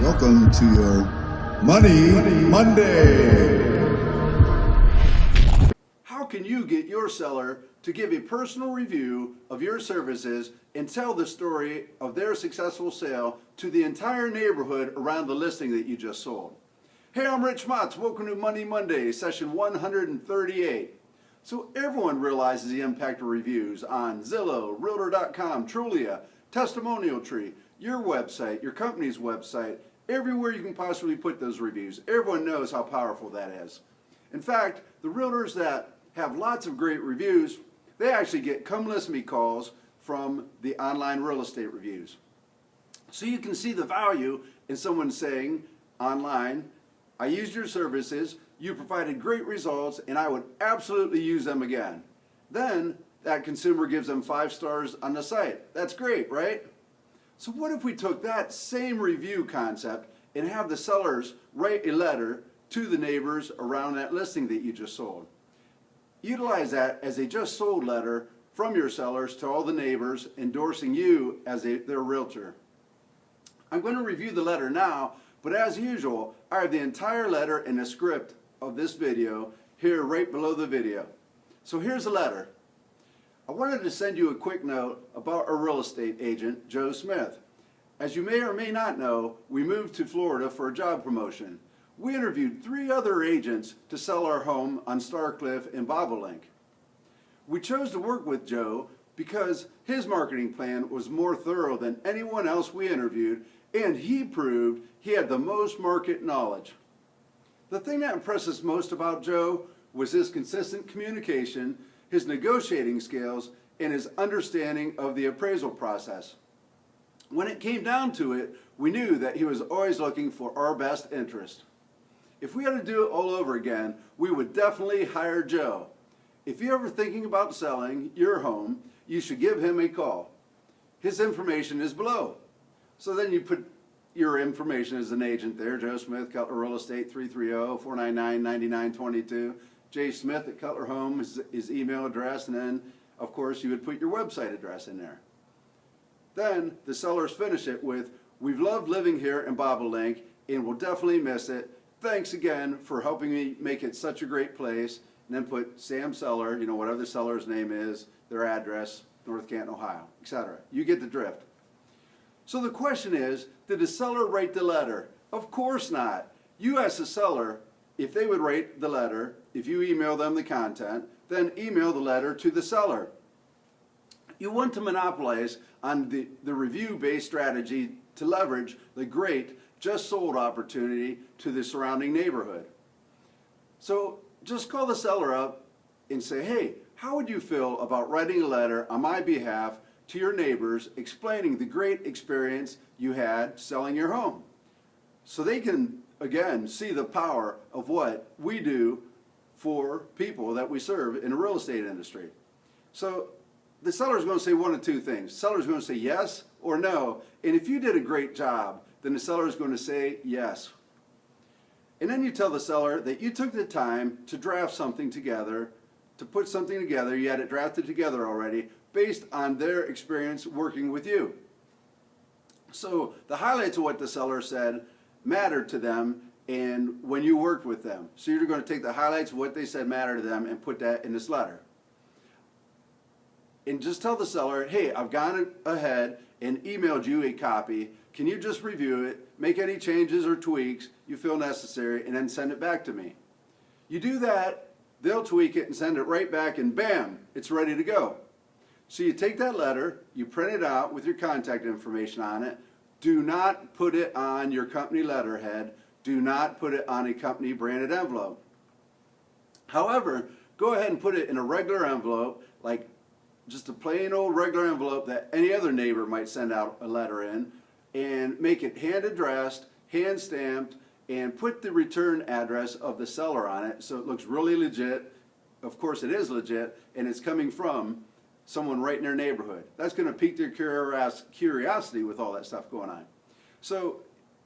Welcome to your Money Monday. How can you get your seller to give a personal review of your services and tell the story of their successful sale to the entire neighborhood around the listing that you just sold? Hey, I'm Rich Motts. Welcome to Money Monday, session 138. So everyone realizes the impact of reviews on Zillow, Realtor.com, Trulia, Testimonial Tree, your website, your company's website, everywhere you can possibly put those reviews. Everyone knows how powerful that is. In fact, the realtors that have lots of great reviews, they actually get come list me calls from the online real estate reviews. So you can see the value in someone saying online, I used your services, you provided great results, and I would absolutely use them again. Then that consumer gives them 5 stars on the site. That's great, right? So what if we took that same review concept and have the sellers write a letter to the neighbors around that listing that you just sold? Utilize that as a just sold letter from your sellers to all the neighbors endorsing you as their realtor. I'm going to review the letter now, but as usual, I have the entire letter and the script of this video here right below the video. So here's the letter. I wanted to send you a quick note about our real estate agent, Joe Smith. As you may or may not know, we moved to Florida for a job promotion. We interviewed 3 other agents to sell our home on Starcliff and Bobolink. We chose to work with Joe because his marketing plan was more thorough than anyone else we interviewed, and he proved he had the most market knowledge. The thing that impressed us most about Joe was his consistent communication, his negotiating skills, and his understanding of the appraisal process. When it came down to it, we knew that he was always looking for our best interest. If we had to do it all over again, we would definitely hire Joe. If you're ever thinking about selling your home, you should give him a call. His information is below. So then you put your information as an agent there, Joe Smith, Cutler Real Estate, 330-499-9922. J. Smith at Cutler Home is his email address, and then, of course, you would put your website address in there. Then the sellers finish it with, we've loved living here in Bobolink, and we'll definitely miss it. Thanks again for helping me make it such a great place. And then put Sam Seller, whatever the seller's name is, their address, North Canton, Ohio, etc. You get the drift. So the question is, did the seller write the letter? Of course not. You ask the seller if they would write the letter. If you email them the content, then email the letter to the seller. You want to monopolize on the review-based strategy to leverage the great just sold opportunity to the surrounding neighborhood. So just call the seller up and say, hey, how would you feel about writing a letter on my behalf to your neighbors explaining the great experience you had selling your home? So they can, again, see the power of what we do for people that we serve in the real estate industry. So the seller's going to say one of 2 things. The seller's going to say yes or no. And if you did a great job, then the seller is going to say yes. And then you tell the seller that you took the time to draft something together, to put something together, you had it drafted together already, based on their experience working with you. So the highlights of what the seller said mattered to them and when you worked with them. So you're going to take the highlights of what they said matter to them and put that in this letter. And just tell the seller, hey, I've gone ahead and emailed you a copy. Can you just review it, make any changes or tweaks you feel necessary, and then send it back to me? You do that, they'll tweak it and send it right back, and bam, it's ready to go. So you take that letter, you print it out with your contact information on it. Do not put it on your company letterhead. Do not put it on a company branded envelope. However, go ahead and put it in a regular envelope, like just a plain old regular envelope that any other neighbor might send out a letter in, and make it hand addressed, hand stamped, and put the return address of the seller on it so it looks really legit. Of course it is legit, and it's coming from someone right in their neighborhood. That's going to pique their curiosity with all that stuff going on. So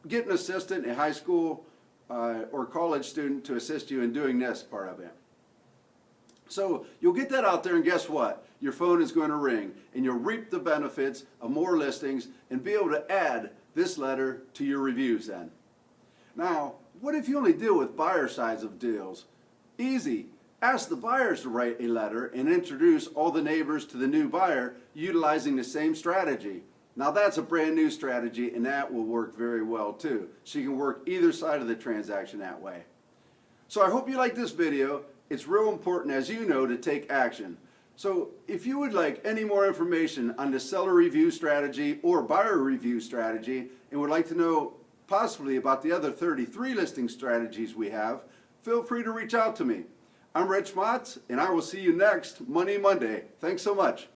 get an assistant, a high school or college student to assist you in doing this part of it. So you'll get that out there, and guess what? Your phone is going to ring, and you'll reap the benefits of more listings and be able to add this letter to your reviews then. Now, what if you only deal with buyer sides of deals? Easy. Ask the buyers to write a letter and introduce all the neighbors to the new buyer utilizing the same strategy. Now that's a brand new strategy, and that will work very well too. So you can work either side of the transaction that way. So I hope you like this video. It's real important, as you know, to take action. So if you would like any more information on the seller review strategy or buyer review strategy, and would like to know possibly about the other 33 listing strategies we have, feel free to reach out to me. I'm Rich Motts, and I will see you next Money Monday. Thanks so much.